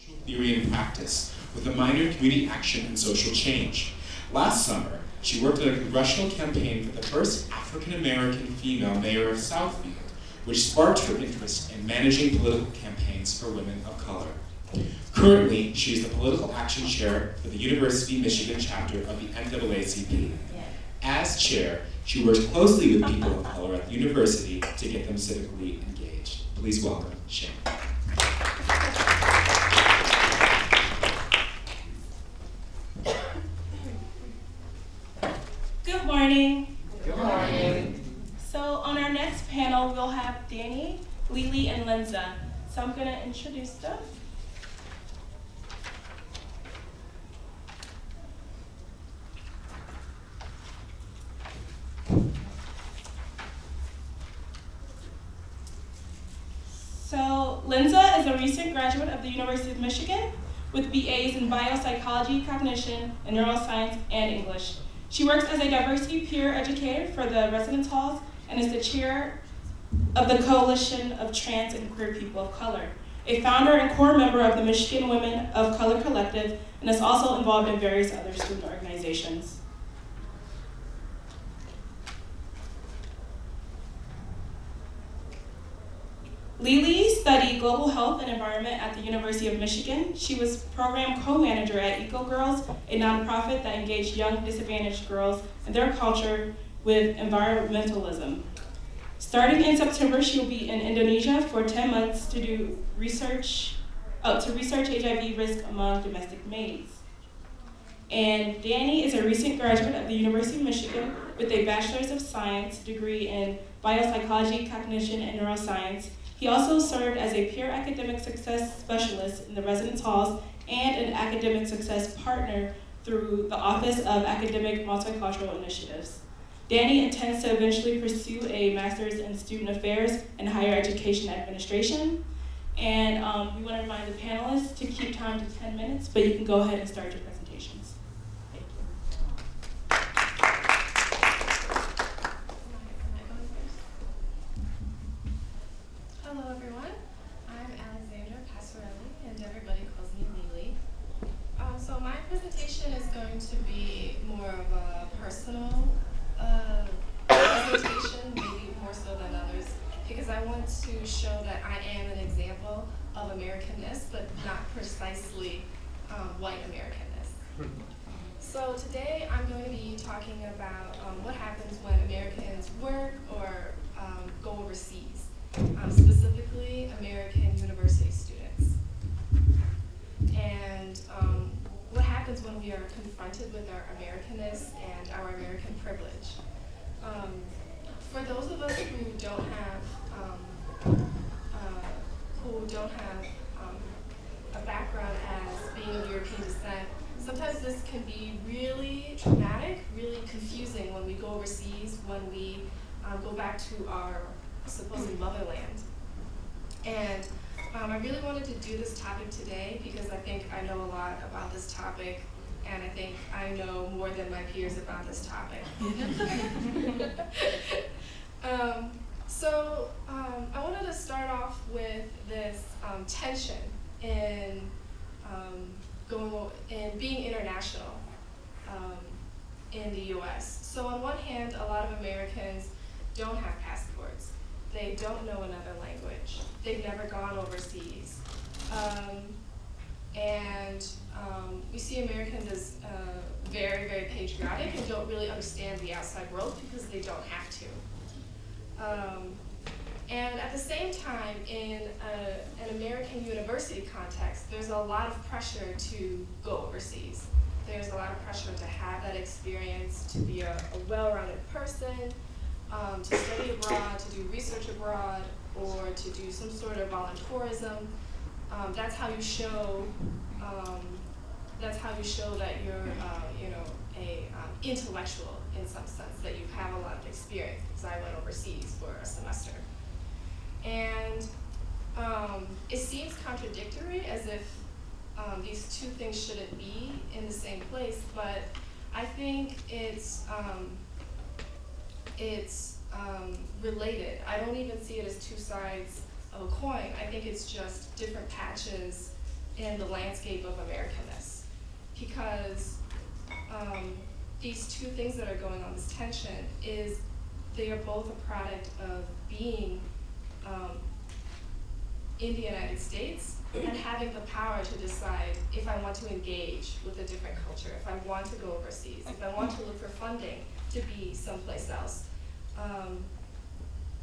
social theory and practice with a minor in community action and social change. Last summer, she worked on a congressional campaign for the first African-American female mayor of Southfield, which sparked her interest in managing political campaigns for women of color. Currently, she is the political action chair for the University of Michigan chapter of the NAACP. As chair, she works closely with people of color at the university to get them civically engaged. Please welcome Chene. Good morning. Good morning. So on our next panel, we'll have Danny, LiLi, and Linsa. So I'm going to introduce them. So Linsa is a recent graduate of the University of Michigan with BAs in biopsychology, cognition, and neuroscience, and English. She works as a diversity peer educator for the residence halls and is the chair of the Coalition of Trans and Queer People of Color, a founder and core member of the Michigan Women of Color Collective, and is also involved in various other student organizations. LiLi studied global health and environment at the University of Michigan. She was program co-manager at Eco Girls, a nonprofit that engaged young disadvantaged girls and their culture with environmentalism. Starting in September, she will be in Indonesia for 10 months to do research HIV risk among domestic maids. And Danny is a recent graduate of the University of Michigan with a Bachelor's of Science degree in biopsychology, cognition, and neuroscience. He also served as a peer academic success specialist in the residence halls and an academic success partner through the Office of Academic Multicultural Initiatives. Danny intends to eventually pursue a master's in student affairs and higher education administration. And we want to remind the panelists to keep time to 10 minutes, but you can go ahead and start your presentations. Thank you. Hello everyone, I'm Alexandra, Passarrelli, and everybody calls me LiLi. So my presentation is going to be more of a personal presentation, maybe more so than others, because I want to show that I am an example of Americanness, but not precisely white Americanness. So today I'm going to be talking about what happens when Americans work or go overseas. Specifically American university students. And what happens when we are confronted with our Americanness and our American privilege. For those of us who don't have a background as being of European descent, sometimes this can be really traumatic, really confusing when we go overseas, when we go back to our supposed motherland. And I really wanted to do this topic today because I think I know a lot about this topic, and I think I know more than my peers about this topic. I wanted to start off with this tension in being international in the U.S. So on one hand, a lot of Americans don't have passports. They don't know another language. They've never gone overseas. We see Americans as very, very patriotic and don't really understand the outside world because they don't have to. And at the same time, in an American university context, there's a lot of pressure to go overseas. There's a lot of pressure to have that experience, to be a well-rounded person, to study abroad, to do research abroad, or to do some sort of volunteerism. That's how you show. That's how you show that you're, a intellectual in some sense, that you have a lot of experience. Because I went overseas for a semester, and it seems contradictory, as if these two things shouldn't be in the same place. But I think it's related. I don't even see it as two sides of a coin. I think it's just different patches in the landscape of Americanness, because these two things that are going on, this tension, is they are both a product of being in the United States and having the power to decide if I want to engage with a different culture, if I want to go overseas, if I want to look for funding to be someplace else.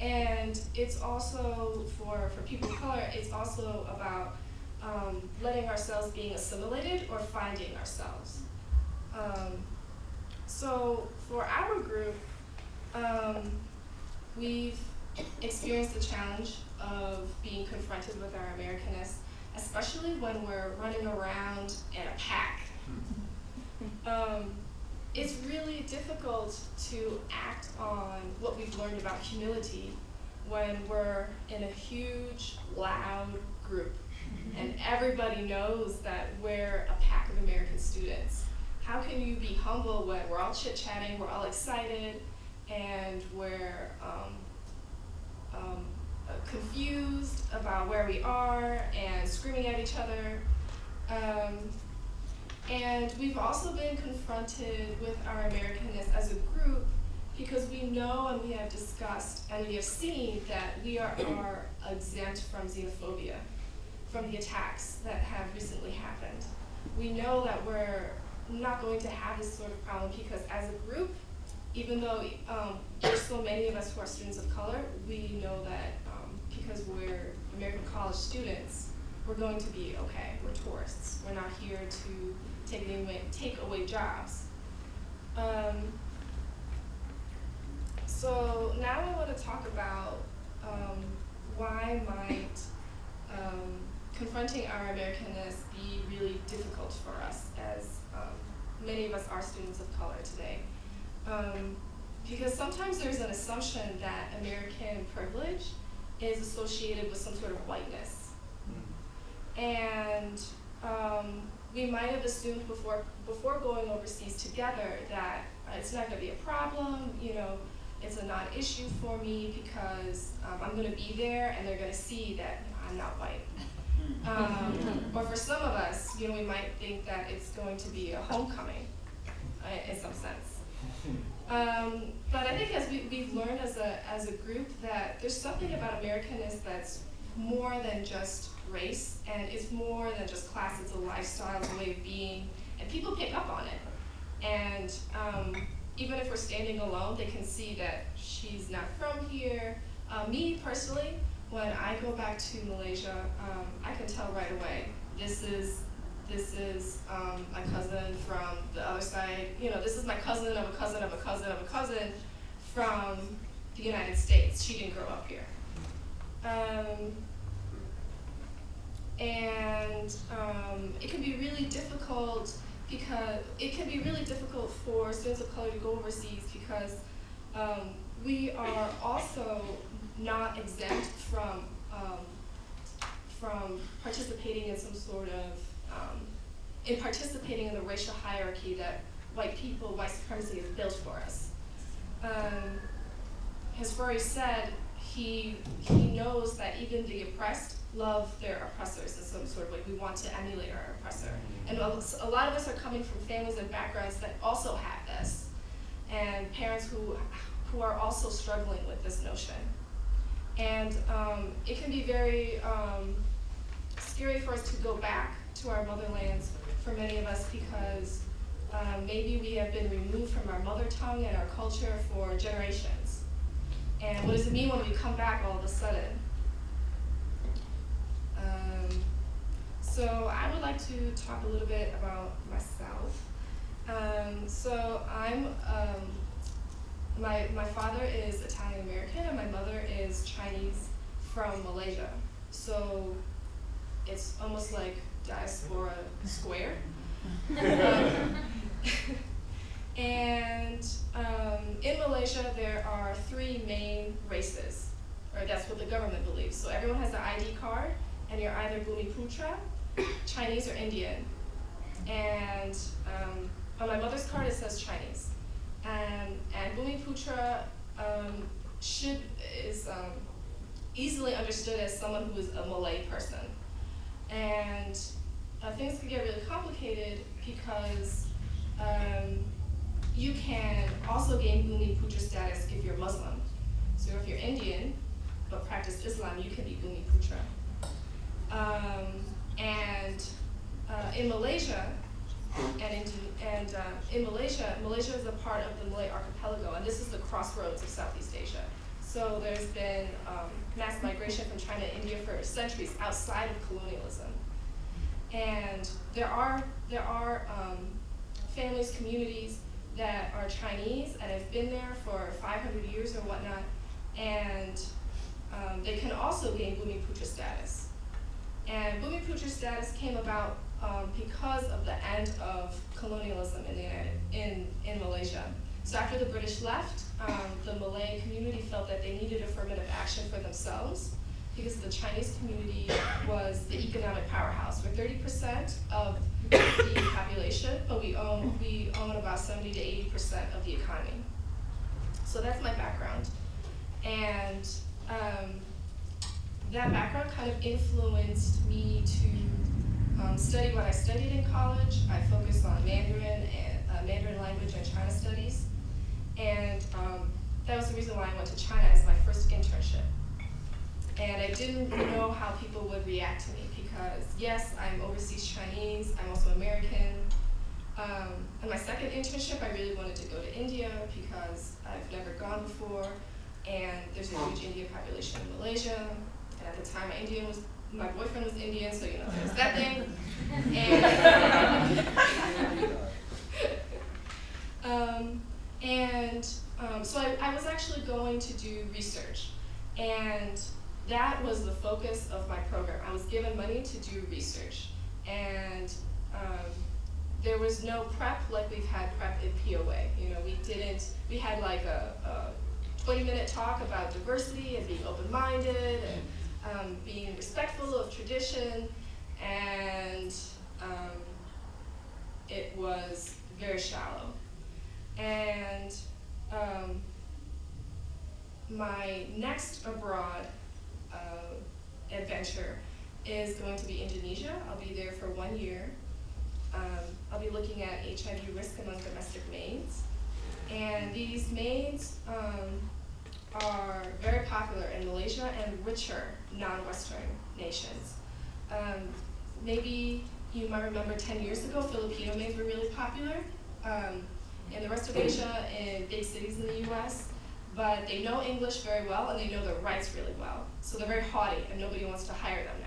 And it's also, for people of color, it's also about letting ourselves being assimilated or finding ourselves. So for our group, we've experienced the challenge of being confronted with our Americanness, especially when we're running around in a pack. It's really difficult to act on what we've learned about humility when we're in a huge, loud group and everybody knows that we're a pack of American students. How can you be humble when we're all chit-chatting, we're all excited, and we're confused about where we are and screaming at each other? And we've also been confronted with our Americanness as a group because we know and we have discussed and we have seen that we are exempt from xenophobia, from the attacks that have recently happened. We know that we're not going to have this sort of problem because as a group, even though there's so many of us who are students of color, we know that because we're American college students, we're going to be okay. We're tourists. We're not here to take away jobs. So now I want to talk about why might confronting our Americanness be really difficult for us, as many of us are students of color today. Because sometimes there's an assumption that American privilege is associated with some sort of whiteness. And we might have assumed before going overseas together that it's not going to be a problem, it's a non-issue for me because I'm going to be there and they're going to see that I'm not white. Or for some of us, we might think that it's going to be a homecoming in some sense. But I think as we've learned as a group that there's something about Americanness that's more than just race, and it's more than just class. It's a lifestyle, it's a way of being, and people pick up on it. And even if we're standing alone, they can see that she's not from here. Me personally, when I go back to Malaysia, I can tell right away, this is my cousin from the other side. This is my cousin of a cousin of a cousin of a cousin from the United States. She didn't grow up here. And it can be really difficult for students of color to go overseas because we are also not exempt from participating in some sort of participating in the racial hierarchy that white supremacy has built for us. As Furry said, he knows that even the oppressed love their oppressors in some sort of way. We want to emulate our oppressor. And a lot of us are coming from families and backgrounds that also have this, and parents who are also struggling with this notion. And it can be very scary for us to go back to our motherlands for many of us because maybe we have been removed from our mother tongue and our culture for generations. And what does it mean when we come back all of a sudden? So I would like to talk a little bit about myself. So I'm, my father is Italian American and my mother is Chinese from Malaysia. So it's almost like diaspora square. And in Malaysia, there are 3 main races, or that's what the government believes. So everyone has an ID card, and you're either Bumiputra, Chinese, or Indian. And on my mother's card, it says Chinese. And Bumiputra is easily understood as someone who is a Malay person. And things can get really complicated because you can also gain Bhumi Putra status if you're Muslim. So if you're Indian but practice Islam, you can be Bhumi Putra. In Malaysia, in Malaysia, Malaysia is a part of the Malay archipelago, and this is the crossroads of Southeast Asia. So there's been mass migration from China to India for centuries outside of colonialism. And there are families, communities that are Chinese and have been there for 500 years or whatnot, and they can also gain Bhumi Putra status. And Bhumi Putra status came about because of the end of colonialism in Malaysia. So after the British left, the Malay community felt that they needed affirmative action for themselves because the Chinese community was the economic powerhouse. We're 30% of the population, but we own about 70 to 80% of the economy. So that's my background. And that background kind of influenced me to study what I studied in college. I focused on Mandarin and Mandarin language and China studies. And that was the reason why I went to China as my first internship. And I didn't know how people would react to me because yes, I'm overseas Chinese, I'm also American. In my second internship, I really wanted to go to India because I've never gone before, and there's a huge Indian population in Malaysia. And at the time, my boyfriend was Indian, so there's that thing. So I was actually going to do research, and that was the focus of my program. I was given money to do research, and there was no prep like we've had prep in POA. We had like a 20-minute talk about diversity and being open-minded and being respectful of tradition, and it was very shallow. And my next abroad adventure is going to be Indonesia. I'll be there for 1 year. I'll be looking at HIV risk among domestic maids. And these maids are very popular in Malaysia and richer non-Western nations. Maybe you might remember 10 years ago, Filipino maids were really popular in the rest of Asia, in big cities in the US. But they know English very well and they know their rights really well. So they're very haughty and nobody wants to hire them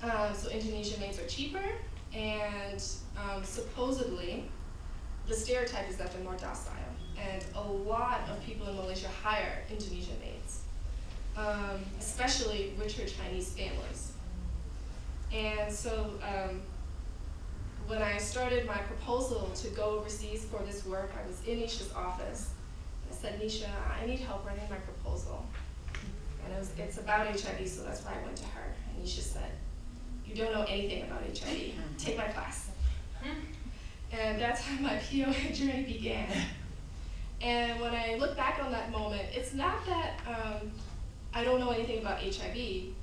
now. So Indonesian maids are cheaper, and supposedly the stereotype is that they're more docile. And a lot of people in Malaysia hire Indonesian maids, especially richer Chinese families. And so when I started my proposal to go overseas for this work, I was in Nisha's office. I said, Nisha, I need help writing my proposal. And it's about HIV, so that's why I went to her. And Nisha said, you don't know anything about HIV. Take my class. And that's how my POA journey began. And when I look back on that moment, it's not that I don't know anything about HIV.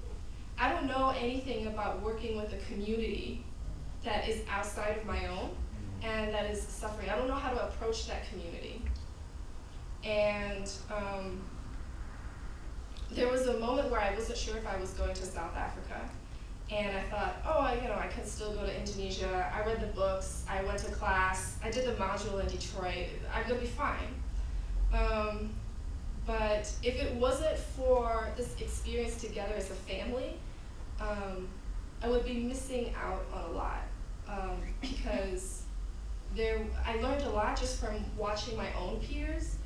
I don't know anything about working with a community that is outside of my own and that is suffering. I don't know how to approach that community. And there was a moment where I wasn't sure if I was going to South Africa. And I thought, I could still go to Indonesia. I read the books, I went to class, I did the module in Detroit. I'm gonna be fine. But if it wasn't for this experience together as a family, I would be missing out on a lot. Because I learned a lot just from watching my own peers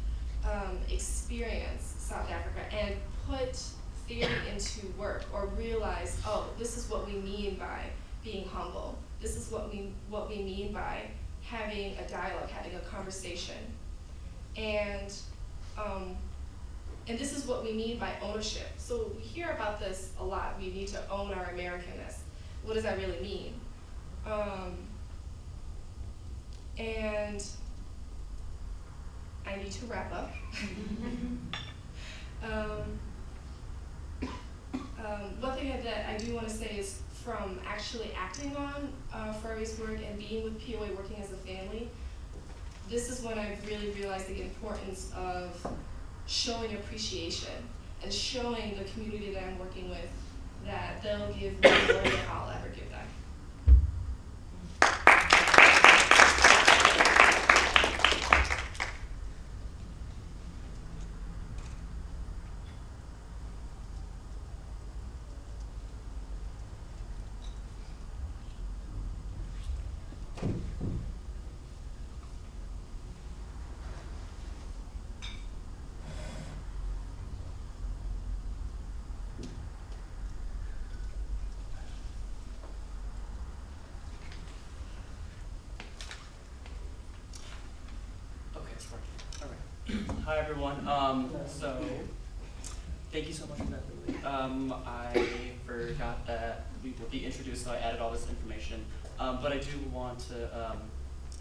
experience South Africa and put theory into work, or realize, this is what we mean by being humble. This is what we mean by having a dialogue, having a conversation. And this is what we mean by ownership. So we hear about this a lot. We need to own our Americanness. What does that really mean? And I need to wrap up. One thing that I do want to say is from actually acting on Furby's work and being with POA, working as a family, this is when I've really realized the importance of showing appreciation and showing the community that I'm working with that they'll give me more than I'll ever give them. Hi everyone. So thank you so much for that, Lily. I forgot that we would be introduced, so I added all this information. But I do want to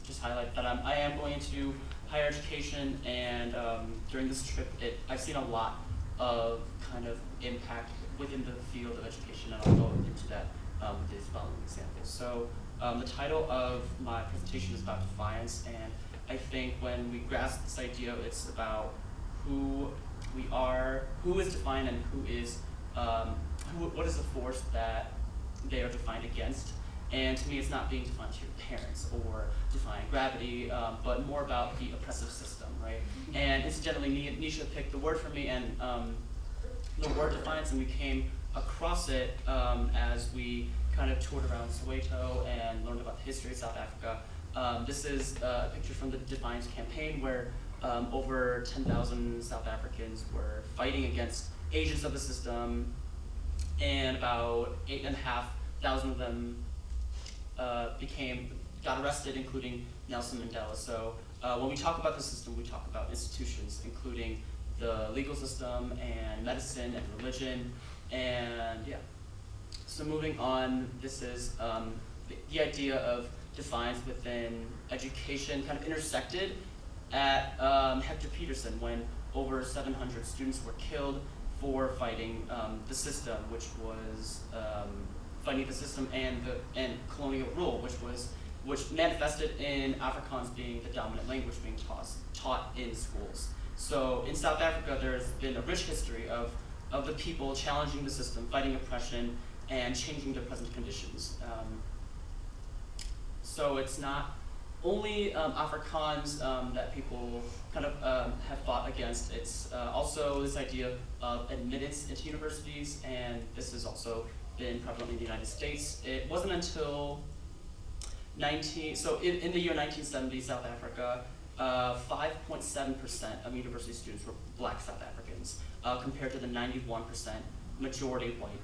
just highlight that I am going into higher education, and during this trip, I've seen a lot of kind of impact within the field of education, and I'll go into that with these following examples. So the title of my presentation is about defiance, and I think when we grasp this idea, it's about who we are, who is defined, and who is, what is the force that they are defined against. And to me, it's not being defined to your parents or defying gravity, but more about the oppressive system, right? And incidentally, Nisha picked the word for me, and the word defiance, and we came across it as we kind of toured around Soweto and learned about the history of South Africa. This is a picture from the Defiance campaign where over 10,000 South Africans were fighting against agents of the system, and about 8,500 of them got arrested, including Nelson Mandela. So when we talk about the system, we talk about institutions, including the legal system and medicine and religion, and yeah. So moving on, this is the idea of defiance within education kind of intersected at Hector Peterson when over 700 students were killed for fighting the system, which was fighting the system and colonial rule, which manifested in Afrikaans being the dominant language being taught in schools. So in South Africa, there's been a rich history of the people challenging the system, fighting oppression, and changing their present conditions. So it's not only Afrikaans that people kind of have fought against. It's also this idea of admittance into universities, and this has also been prevalent in the United States. It wasn't until in the year 1970, South Africa, 5.7% of university students were Black South Africans, compared to the 91% majority white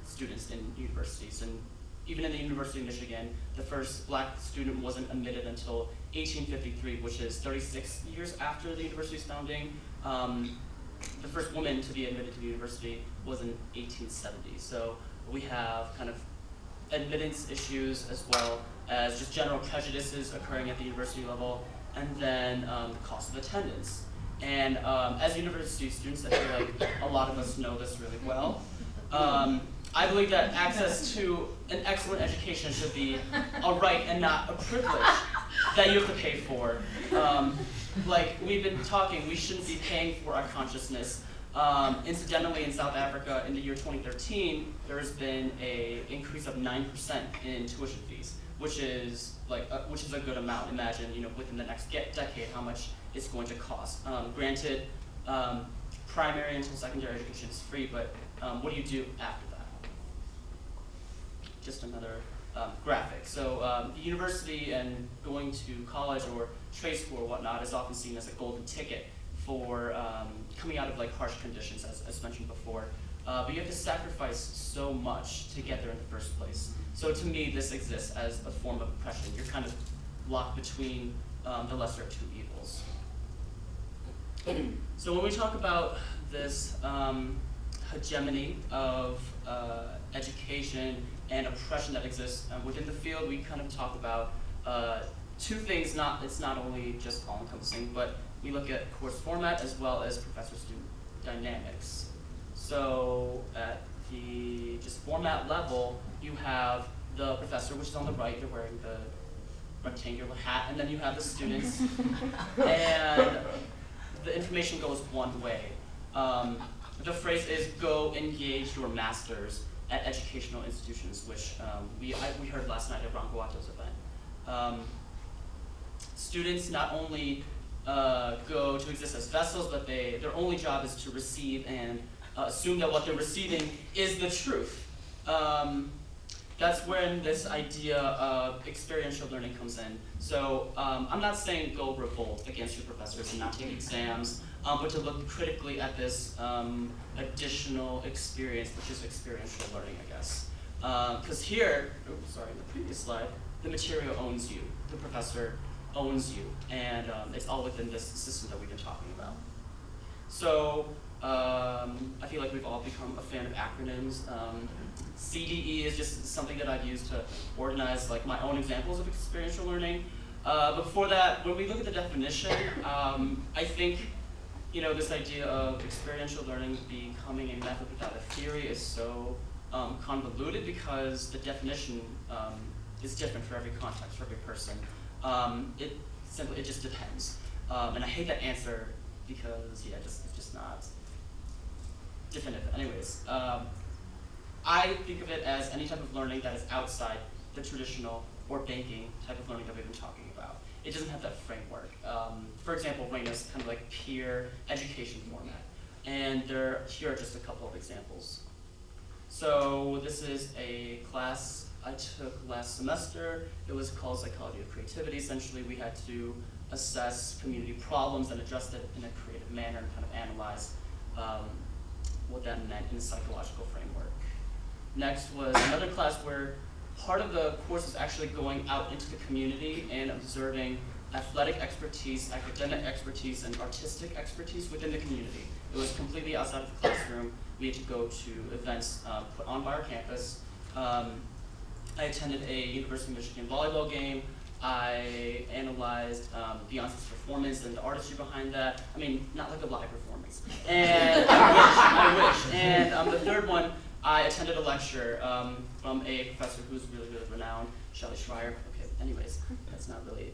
students in universities. And even in the University of Michigan, the first Black student wasn't admitted until 1853, which is 36 years after the university's founding. The first woman to be admitted to the university was in 1870. So we have kind of admittance issues as well as just general prejudices occurring at the university level, and then the cost of attendance. And as university students, I feel like a lot of us know this really well. I believe that access to an excellent education should be a right and not a privilege that you have to pay for. Like we've been talking, we shouldn't be paying for our consciousness. Incidentally, in South Africa, in the year 2013, there's been an increase of 9% in tuition fees, which is a good amount. Imagine, within the next decade, how much it's going to cost. Granted, primary until secondary education is free, but what do you do after that? Just another graphic. So the university and going to college or trade school or whatnot is often seen as a golden ticket for coming out of harsh conditions, as mentioned before. But you have to sacrifice so much to get there in the first place. So to me, this exists as a form of oppression. You're kind of locked between the lesser of two evils. So when we talk about this hegemony of education and oppression that exists within the field, we kind of talk about two things. It's not only just all-encompassing, but we look at course format as well as professor-student dynamics. So at the just format level, you have the professor, which is on the right, they're wearing the rectangular hat, and then you have the students, and the information goes one way. The phrase is go engage your masters at educational institutions, which we heard last night at Rancoato's event. Students not only go to exist as vessels, but their only job is to receive and assume that what they're receiving is the truth. That's when this idea of experiential learning comes in. So I'm not saying go revolt against your professors and not take exams, but to look critically at this additional experience, which is experiential learning, I guess. Because here, in the previous slide, the material owns you, the professor owns you, and it's all within this system that we've been talking about. So I feel like we've all become a fan of acronyms. CDE is just something that I've used to organize like my own examples of experiential learning. Before that, when we look at the definition, I think this idea of experiential learning becoming a method without a theory is so convoluted because the definition is different for every context, for every person. It just depends. And I hate that answer because it's just not definitive. Anyways, I think of it as any type of learning that is outside the traditional or banking type of learning that we've been talking about. It doesn't have that framework. For example, RAIN is kind of like peer education format. And here are just a couple of examples. So this is a class I took last semester. It was called Psychology of Creativity. Essentially, we had to assess community problems and address it in a creative manner and kind of analyze what that meant in a psychological framework. Next was another class where part of the course was actually going out into the community and observing athletic expertise, academic expertise, and artistic expertise within the community. It was completely outside of the classroom. We had to go to events put on by our campus. I attended a University of Michigan volleyball game. I analyzed Beyonce's performance and the artistry behind that. I mean, not like a live performance. And I wish. And the third one, I attended a lecture from a professor who's really, really renowned, Shelley Schreier. Okay, anyways, that's not really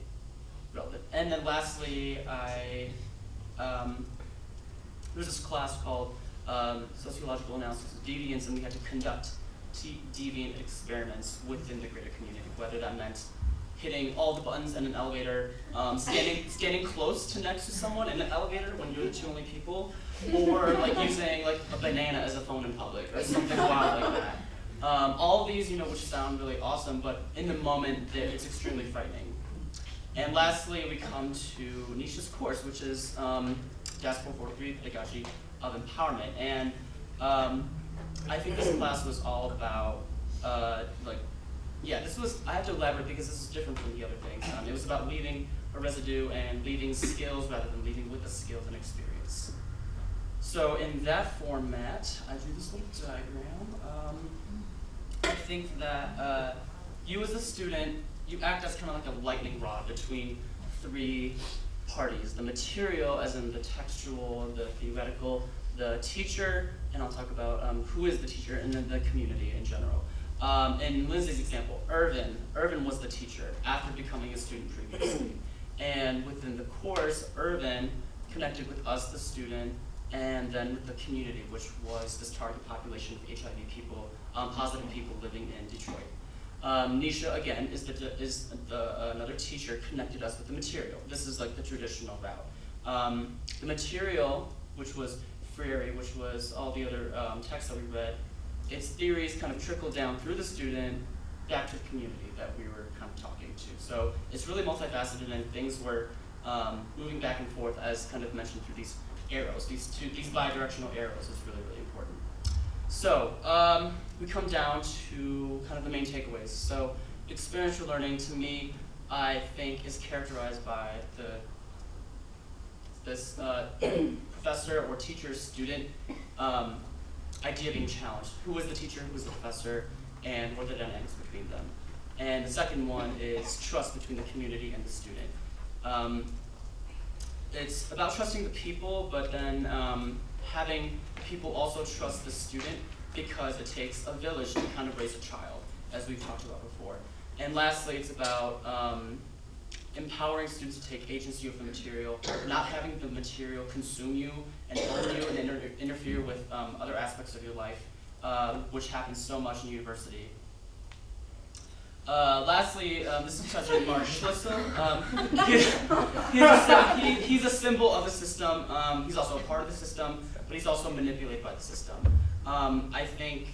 relevant. And then lastly, there's this class called Sociological Analysis of Deviance, and we had to conduct deviant experiments within the greater community, whether that meant hitting all the buttons in an elevator, standing close to next to someone in an elevator when you're the two only people, or like using like a banana as a phone in public, or something wild like that. All of these, which sound really awesome, but in the moment, it's extremely frightening. And lastly, we come to Nisha's course, which is Diaspora 43, Pedagogy of Empowerment. And I think this class was all about, I have to elaborate because this is different from the other things. It was about leaving a residue and leaving skills rather than leaving with the skills and experience. So in that format, I drew this little diagram. I think that you as a student, you act as kind of like a lightning rod between three parties. The material, as in the textual, the theoretical, the teacher, and I'll talk about who is the teacher, and then the community in general. In Lindsay's example, Irvin was the teacher after becoming a student previously. And within the course, Irvin connected with us, the student, and then with the community, which was this target population of HIV people, positive people living in Detroit. Nisha, again, is another teacher, connected us with the material. This is like the traditional route. The material, which was Freire, which was all the other texts that we read, its theories kind of trickled down through the student back to the community that we were kind of talking to. So it's really multifaceted, and things were moving back and forth, as kind of mentioned, through these arrows. These bidirectional arrows is really, really important. So we come down to kind of the main takeaways. So experiential learning, to me, I think is characterized by this professor or teacher-student idea being challenged. Who is the teacher, who is the professor, and what are the dynamics between them? And the second one is trust between the community and the student. It's about trusting the people, but then having people also trust the student because it takes a village to kind of raise a child, as we've talked about before. And lastly, it's about empowering students to take agency of the material, not having the material consume you and own you and interfere with other aspects of your life, which happens so much in university. Lastly, this is President Martin Schlissel. He's a symbol of the system. He's also a part of the system, but he's also manipulated by the system. I think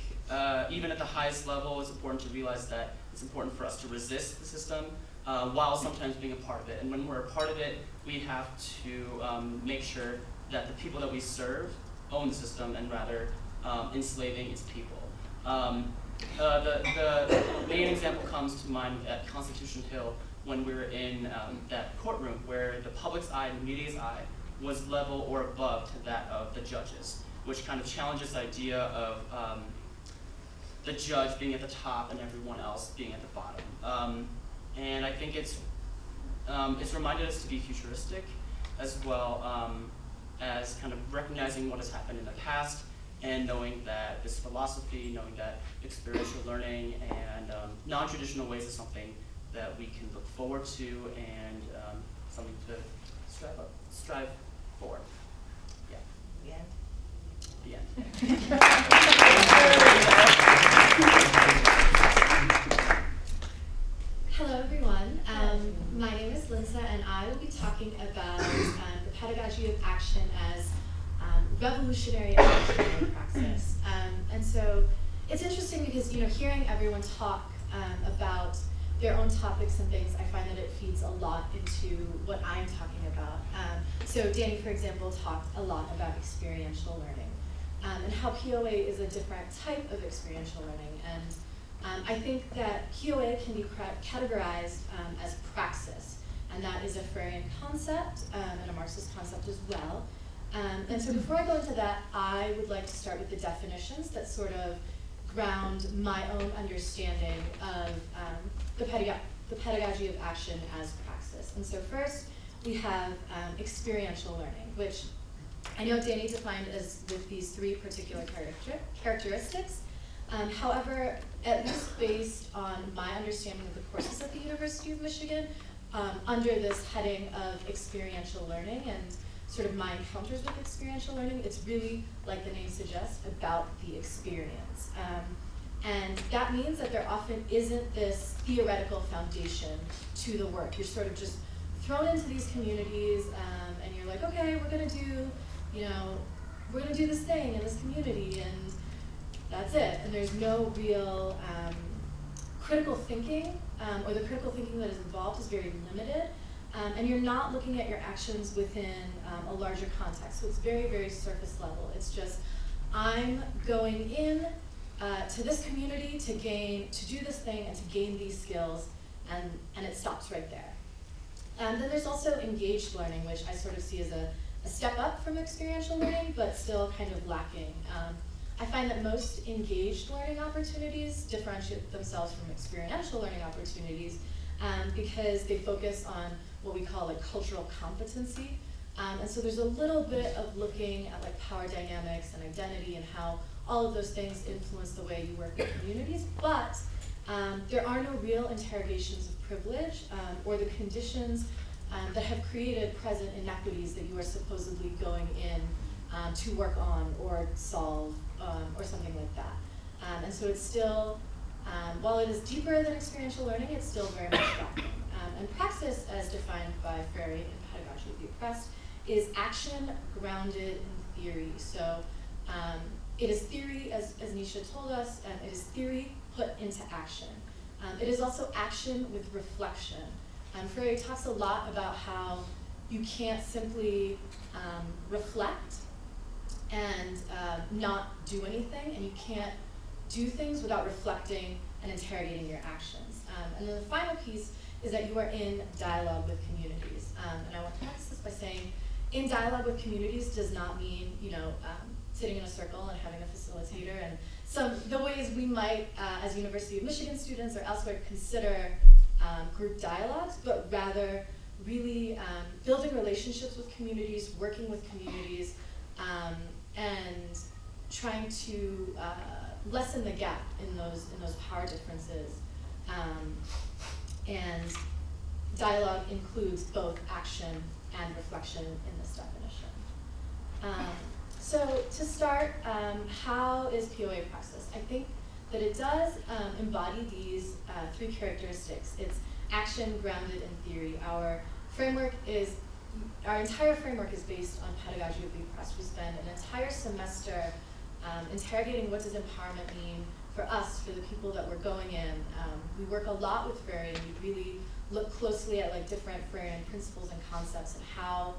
even at the highest level, it's important to realize that it's important for us to resist the system while sometimes being a part of it. And when we're a part of it, we have to make sure that the people that we serve own the system and rather enslaving its people. The main example comes to mind at Constitution Hill when we were in that courtroom where the public's eye and the media's eye was level or above to that of the judges, which kind of challenges the idea of the judge being at the top and everyone else being at the bottom. And I think it's reminded us to be futuristic as well as kind of recognizing what has happened in the past and knowing that this philosophy, knowing that experiential learning and non-traditional ways is something that we can look forward to and something to strive for. Yeah. The end. The end. Hello everyone, my name is Linsa and I will be talking about the pedagogy of action as revolutionary evolutionary praxis. And so it's interesting because, hearing everyone talk about their own topics and things, I find that it feeds a lot into what I'm talking about. So Danny, for example, talked a lot about experiential learning and how POA is a different type of experiential learning. And I think that POA can be categorized as praxis, and that is a Freirean concept and a Marxist concept as well. And so before I go into that, I would like to start with the definitions that sort of ground my own understanding of the pedagogy of action as praxis. And so first, we have experiential learning, which I know Danny defined as with these three particular characteristics. However, at least based on my understanding of the courses at the University of Michigan, under this heading of experiential learning and sort of my encounters with experiential learning, it's really, like the name suggests, about the experience. And that means that there often isn't this theoretical foundation to the work. You're sort of just thrown into these communities and you're like, okay, we're gonna do this thing in this community and that's it. And there's no real critical thinking, or the critical thinking that is involved is very limited. And you're not looking at your actions within a larger context. So it's very, very surface level. It's just, I'm going in to this community to do this thing and to gain these skills, and it stops right there. And then there's also engaged learning, which I sort of see as a step up from experiential learning, but still kind of lacking. I find that most engaged learning opportunities differentiate themselves from experiential learning opportunities because they focus on what we call like cultural competency. And so there's a little bit of looking at like power dynamics and identity and how all of those things influence the way you work with communities, but there are no real interrogations of privilege or the conditions that have created present inequities that you are supposedly going in to work on or solve or something like that. And so it's still, while it is deeper than experiential learning, it's still very much lacking. And praxis, as defined by Freire in Pedagogy of the Oppressed, is action grounded in theory. So it is theory, as Nisha told us, it is theory put into action. It is also action with reflection. Freire talks a lot about how you can't simply reflect and not do anything, and you can't do things without reflecting and interrogating your actions. And then the final piece is that you are in dialogue with communities. And I want to preface this by saying, in dialogue with communities does not mean, sitting in a circle and having a facilitator and the ways we might, as University of Michigan students or elsewhere, consider group dialogues, but rather really building relationships with communities, working with communities, and trying to lessen the gap in those power differences. And dialogue includes both action and reflection in this definition. So to start, how is POA practiced? I think that it does embody these three characteristics. It's action grounded in theory. Our entire framework is based on pedagogy of the oppressed. We spend an entire semester interrogating what does empowerment mean for us, for the people that we're going in. We work a lot with Freire, and we really look closely at like different Freirean principles and concepts and how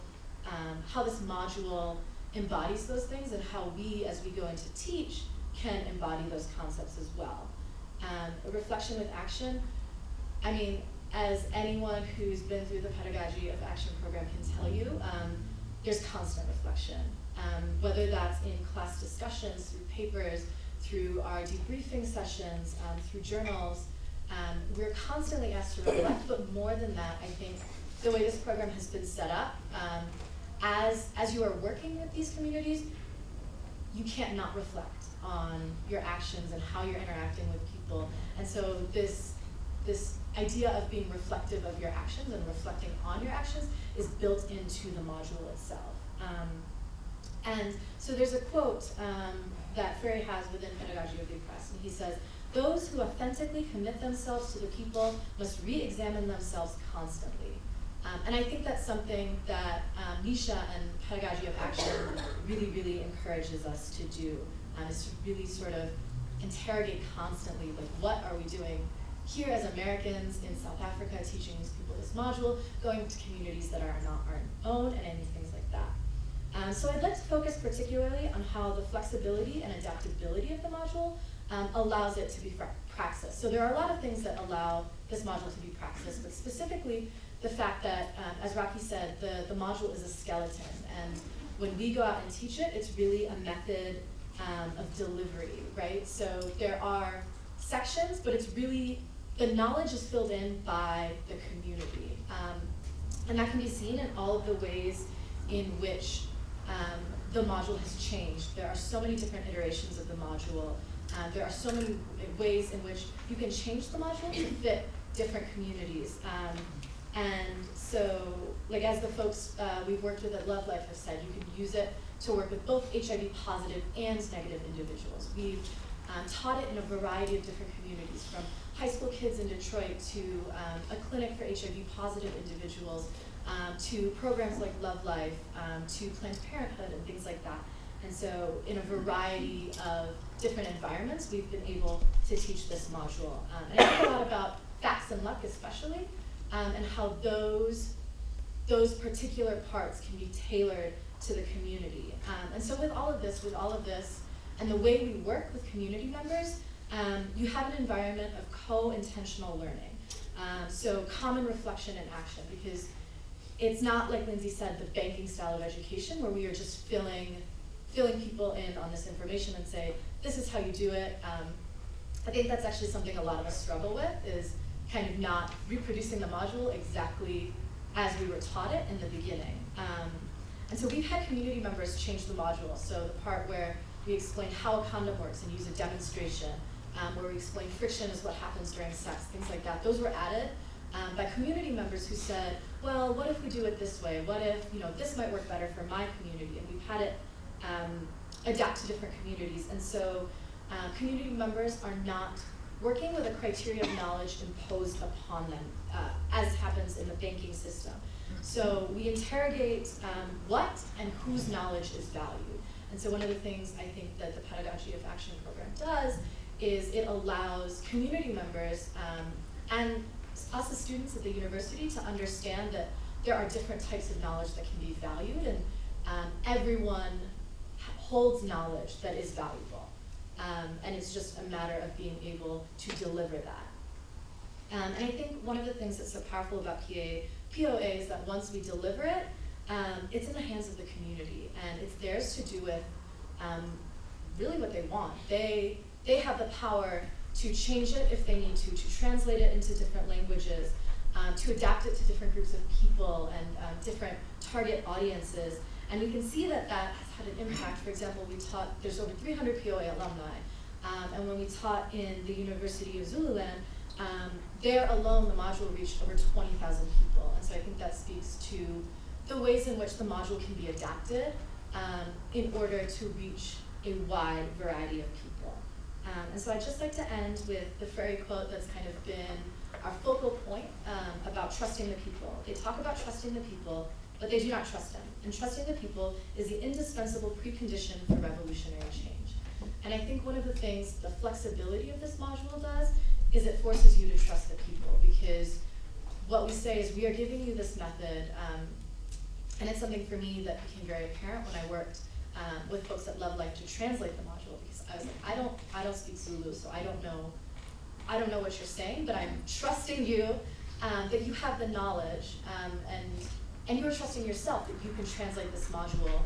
this module embodies those things, and how we, as we go in to teach, can embody those concepts as well. A reflection with action, I mean, as anyone who's been through the Pedagogy of Action program can tell you, there's constant reflection. Whether that's in class discussions, through papers, through our debriefing sessions, through journals, we're constantly asked to reflect, but more than that, I think the way this program has been set up, as you are working with these communities, you can't not reflect on your actions and how you're interacting with people. And so this idea of being reflective of your actions and reflecting on your actions is built into the module itself. And so there's a quote that Freire has within Pedagogy of the Oppressed, and he says, "Those who authentically commit themselves to the people must re-examine themselves constantly." And I think that's something that Nisha and Pedagogy of Action really, really encourages us to do, is to really sort of interrogate constantly, like, what are we doing here as Americans in South Africa, teaching these people this module, going to communities that are not our own, and any things like that. So I'd like to focus particularly on how the flexibility and adaptability of the module allows it to be praxis. So there are a lot of things that allow this module to be praxis, but specifically the fact that, as Rocky said, the module is a skeleton, and when we go out and teach it, it's really a method of delivery, right? So there are sections, but it's really, the knowledge is filled in by the community. And that can be seen in all of the ways in which the module has changed. There are so many different iterations of the module. There are so many ways in which you can change the module to fit different communities. And so, like as the folks we've worked with at Love Life have said, you can use it to work with both HIV positive and negative individuals. We've taught it in a variety of different communities, from high school kids in Detroit to a clinic for HIV positive individuals, to programs like Love Life, to Planned Parenthood and things like that. And so in a variety of different environments, we've been able to teach this module. And I think a lot about facts and luck especially, and how those particular parts can be tailored to the community. And so with all of this, and the way we work with community members, you have an environment of co-intentional learning. So common reflection and action, because it's not, like Lindsay said, the banking style of education where we are just filling people in on this information and say, this is how you do it. I think that's actually something a lot of us struggle with, is kind of not reproducing the module exactly as we were taught it in the beginning. And so we've had community members change the module. So the part where we explain how a condom works and use a demonstration, where we explain friction is what happens during sex, things like that. Those were added by community members who said, well, what if we do it this way? What if, this might work better for my community? And we've had it adapt to different communities. And so community members are not working with a criteria of knowledge imposed upon them, as happens in the banking system. So we interrogate what and whose knowledge is valued. And so one of the things I think that the Pedagogy of Action program does is it allows community members and us as students at the university to understand that there are different types of knowledge that can be valued, and everyone holds knowledge that is valuable. And it's just a matter of being able to deliver that. And I think one of the things that's so powerful about POA is that once we deliver it, it's in the hands of the community, and it's theirs to do with really what they want. They have the power to change it if they need to translate it into different languages, to adapt it to different groups of people and different target audiences. And we can see that that has had an impact. For example, there's over 300 POA alumni And when we taught in the University of Zululand, there alone the module reached over 20,000 people. And so I think that speaks to the ways in which the module can be adapted in order to reach a wide variety of people. And so I'd just like to end with the fairy quote that's kind of been our focal point about trusting the people. They talk about trusting the people, but they do not trust them. And trusting the people is the indispensable precondition for revolutionary change. And I think one of the things the flexibility of this module does is it forces you to trust the people, because what we say is we are giving you this method, and it's something for me that became very apparent when I worked with folks at LiLi to translate the module, because I was like, I don't speak Zulu, so I don't know what you're saying, but I'm trusting you that you have the knowledge, and you're trusting yourself that you can translate this module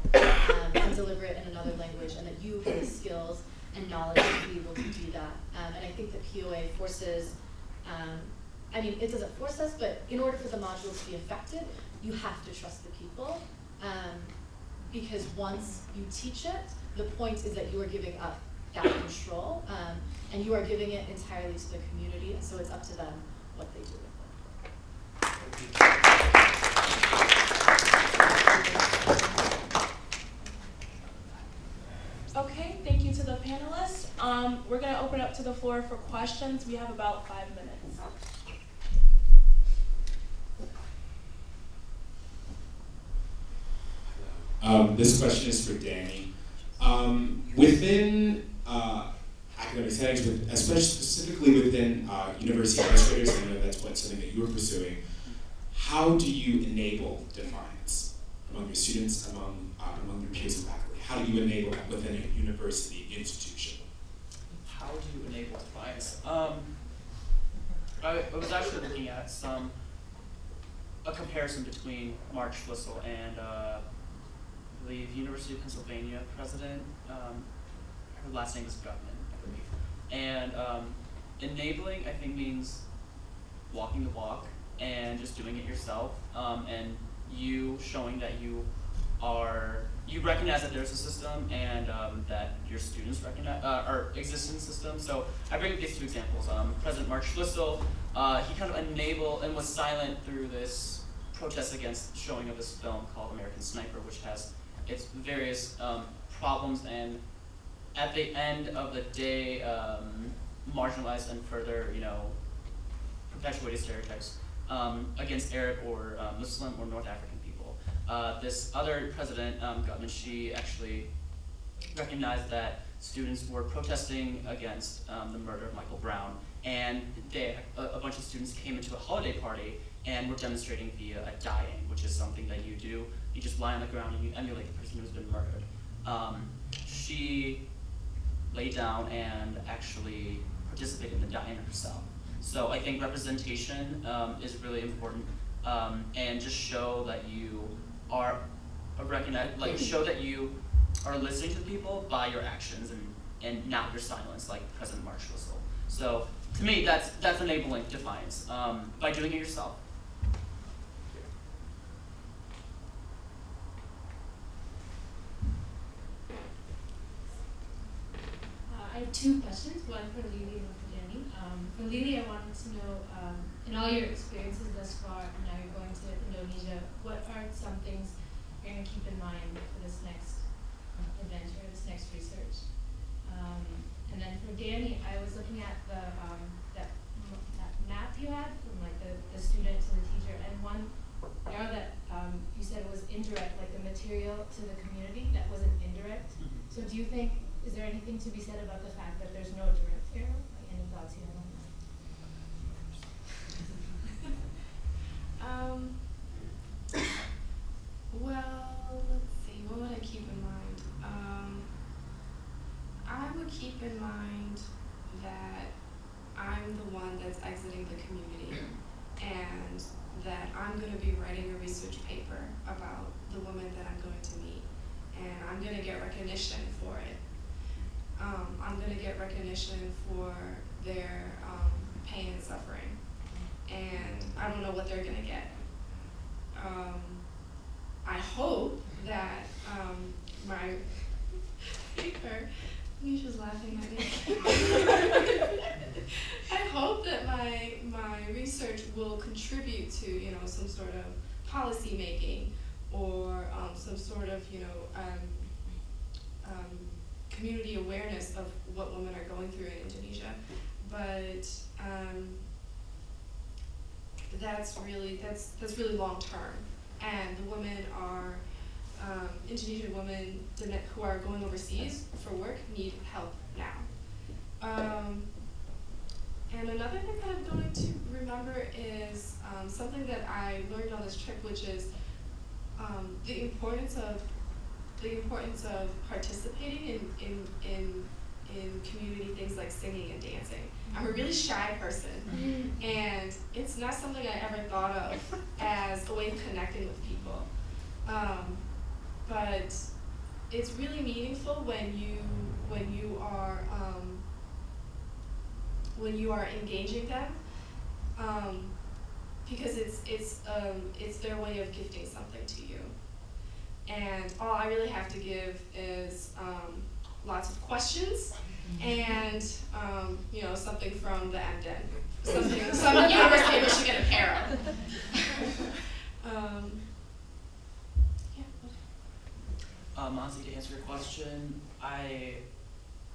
and deliver it in another language, and that you have the skills and knowledge to be able to do that. And I think that POA forces, I mean, it doesn't force us, but in order for the module to be effective, you have to trust the people. Because once you teach it, the point is that you are giving up that control, and you are giving it entirely to the community, and so it's up to them what they do with it. Okay, thank you to the panelists. We're going to open up to the floor for questions. We have about 5 minutes. This question is for Danny. Within academic settings, especially specifically within university administrators, I know that's something that you were pursuing, how do you enable defiance among your students, among your peers and faculty? How do you enable that within a university institution? How do you enable defiance? I was actually looking at a comparison between Mark Schlissel and I believe University of Pennsylvania president. Her last name is Gutman, I believe. And enabling, I think, means walking the walk and just doing it yourself, and you showing that you recognize that there's a system, and that your students recognize exist in the system. So I bring up these two examples. President Mark Schlissel, he kind of enabled and was silent through this protest against showing of this film called American Sniper, which has its various problems, and at the end of the day, marginalized and further, perpetuated stereotypes against Arab or Muslim or North African people. This other president, Gutman, she actually recognized that students were protesting against the murder of Michael Brown, and a bunch of students came into a holiday party and were demonstrating via a dying, which is something that you do. You just lie on the ground and you emulate the person who's been murdered. She laid down and actually participated in the dying herself. So I think representation is really important, and just show that you are show that you are listening to people by your actions and not your silence, like President Mark Schlissel. So to me, that's enabling defiance by doing it yourself. I have two questions, one for LiLi and one for Danny. For LiLi, I wanted to know, in all your experiences thus far, and now you're going to Indonesia, what are some things you're going to keep in mind for this next adventure, this next research? And then for Danny, I was looking at that map you had from like the student to the teacher, and one arrow that you said was indirect, like the material to the community, that wasn't indirect. So do you think, is there anything to be said about the fact that there's no direct arrow? Like, any thoughts you have on that? Well, let's see, what would I keep in mind? I would keep in mind that I'm the one that's exiting the community, and that I'm going to be writing a research paper about the woman that I'm going to meet, and I'm going to get recognition for it. I'm going to get recognition for their pain and suffering, and I don't know what they're going to get. I hope that my paper. Nisha's laughing at me. I hope that my research will contribute to, some sort of policy making or some sort of, community awareness of what women are going through in Indonesia. But that's really long term. And the women are, Indonesian women who are going overseas for work need help now. And another thing that I'm going to remember is something that I learned on this trip, which is the importance of participating in community things like singing and dancing. I'm a really shy person, and it's not something I ever thought of as a way of connecting with people. But it's really meaningful when you are engaging them, because it's their way of gifting something to you. And all I really have to give is lots of questions and something from the MDen, some University of Michigan apparel. Monty, to answer your question, I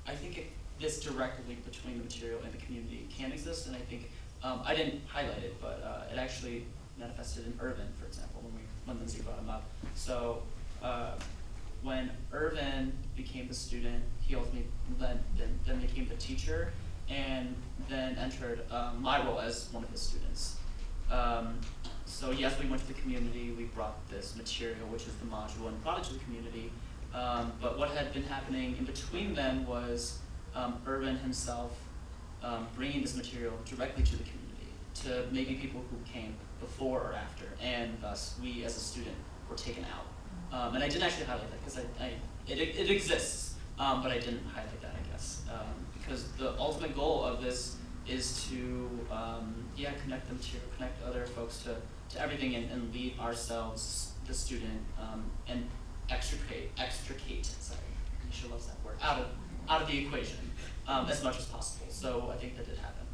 think this direct link between the material and the community can exist, and I think I didn't highlight it, but it actually manifested in Irvin, for example, when Lindsay brought him up. So when Irvin became the student, he ultimately then became the teacher, and then entered my role as one of his students. So yes, we went to the community, we brought this material, which is the module, and brought it to the community. But what had been happening in between then was Irvin himself bringing this material directly to the community, to maybe people who came before or after, and thus we as a student were taken out. And I didn't actually highlight that because it exists, but I didn't highlight that, I guess, because the ultimate goal of this is to connect the material, connect other folks to everything, and leave ourselves, the student, and extricate, sorry, Nisha loves that word, out of the equation as much as possible. So I think that did happen.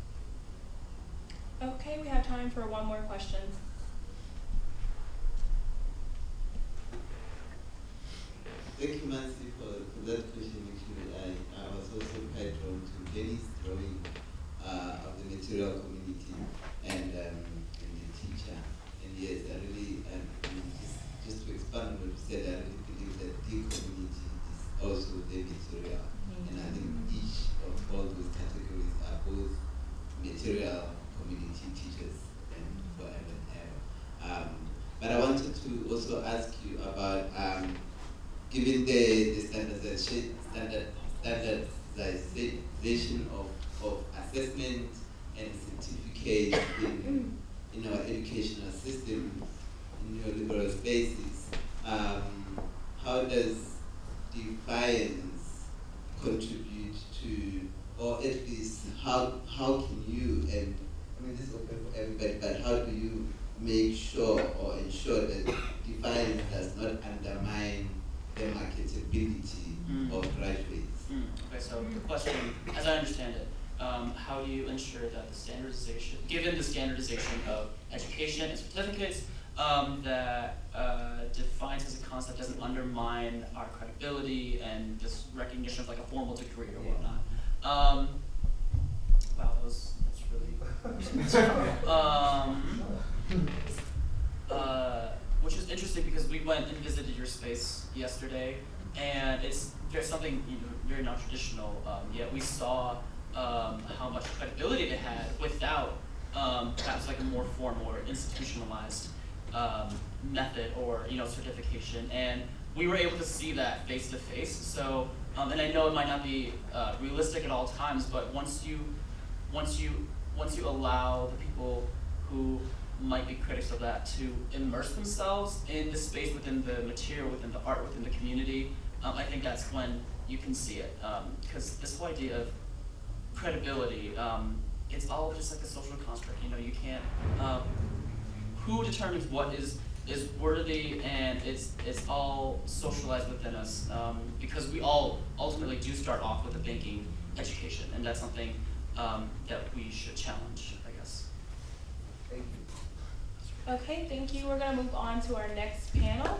Okay, we have time for one more question. Thank you, Nancy, for that question. Actually, I was also quite drawn to Jenny's drawing of the material community and the teacher. And yes, I really, just to expand on what you said, I really believe that the community is also the material. And I think each of all those categories are both material, community, teachers, and forever and ever. But I wanted to also ask you about given the standardization of assessment and certificate in our educational system in neoliberal spaces, how does Defiance contribute to, or at least how can you, and I mean this is open for everybody, but how do you make sure or ensure that Defiance does not undermine the marketability of graduates? Okay, so the question, as I understand it, how do you ensure that given the standardization of education and certificates, that Defiance as a concept doesn't undermine our credibility and this recognition of like a formal degree or whatnot? Wow, that's really which is interesting because we went and visited your space yesterday, and there's something very non-traditional. Yet we saw how much credibility it had without perhaps like a more formal or institutionalized method or certification, and we were able to see that face to face. So, and I know it might not be realistic at all times, but once you allow the people who might be critics of that to immerse themselves in the space, within the material, within the art, within the community, I think that's when you can see it. Because this whole idea of credibility, it's all just like a social construct. You can't. Who determines what is is worthy, and it's all socialized within us, because we all ultimately do start off with a banking education, and that's something that we should challenge, I guess. Thank you. Okay, thank you. We're gonna move on to our next panel.